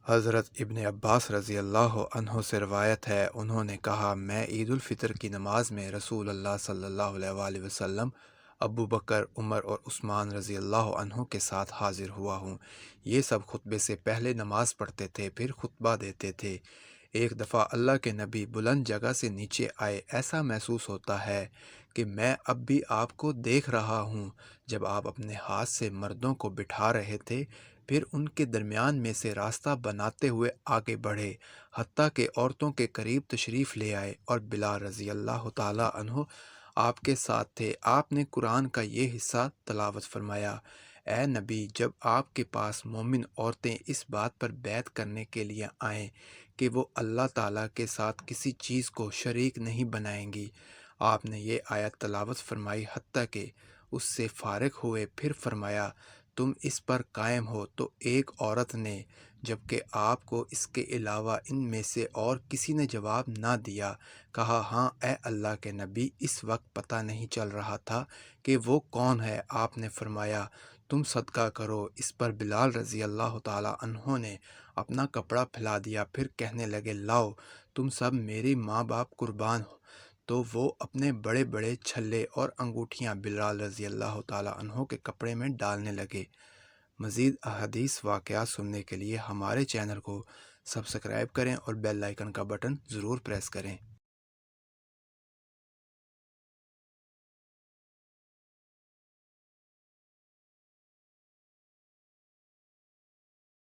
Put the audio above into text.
حضرت ابن عباس رضی اللہ عنہ سے روایت ہے، انہوں نے کہا، میں عید الفطر کی نماز میں رسول اللہ صلی اللہ علیہ وآلہ وسلم، ابو بکر، عمر اور عثمان رضی اللہ عنہ کے ساتھ حاضر ہوا ہوں۔ یہ سب خطبے سے پہلے نماز پڑھتے تھے، پھر خطبہ دیتے تھے۔ ایک دفعہ اللہ کے نبی بلند جگہ سے نیچے آئے۔ ایسا محسوس ہوتا ہے کہ میں اب بھی آپ کو دیکھ رہا ہوں جب آپ اپنے ہاتھ سے مردوں کو بٹھا رہے تھے، پھر ان کے درمیان میں سے راستہ بناتے ہوئے آگے بڑھے، حتیٰ کہ عورتوں کے قریب تشریف لے آئے، اور بلال رضی اللہ تعالیٰ عنہ آپ کے ساتھ تھے۔ آپ نے قرآن کا یہ حصہ تلاوت فرمایا: اے نبی، جب آپ کے پاس مومن عورتیں اس بات پر بیعت کرنے کے لیے آئیں کہ وہ اللہ تعالیٰ کے ساتھ کسی چیز کو شریک نہیں بنائیں گی، آپ نے یہ آیت تلاوت فرمائی حتیٰ کہ اس سے فارغ ہوئے۔ پھر فرمایا: تم اس پر قائم ہو؟ تو ایک عورت نے، جبکہ آپ کو اس کے علاوہ ان میں سے اور کسی نے جواب نہ دیا، کہا، ہاں اے اللہ کے نبی، اس وقت پتہ نہیں چل رہا تھا کہ وہ کون ہے۔ آپ نے فرمایا: تم صدقہ کرو۔ اس پر بلال رضی اللہ تعالیٰ عنہ نے اپنا کپڑا پھیلا دیا، پھر کہنے لگے، لاؤ، تم سب میری ماں باپ قربان ہو۔ تو وہ اپنے بڑے بڑے چھلے اور انگوٹھیاں بلال رضی اللہ تعالیٰ عنہ کے کپڑے میں ڈالنے لگے۔ مزید احادیث واقعات سننے کے لیے ہمارے چینل کو سبسکرائب کریں اور بیل آئیکن کا بٹن ضرور پریس کریں۔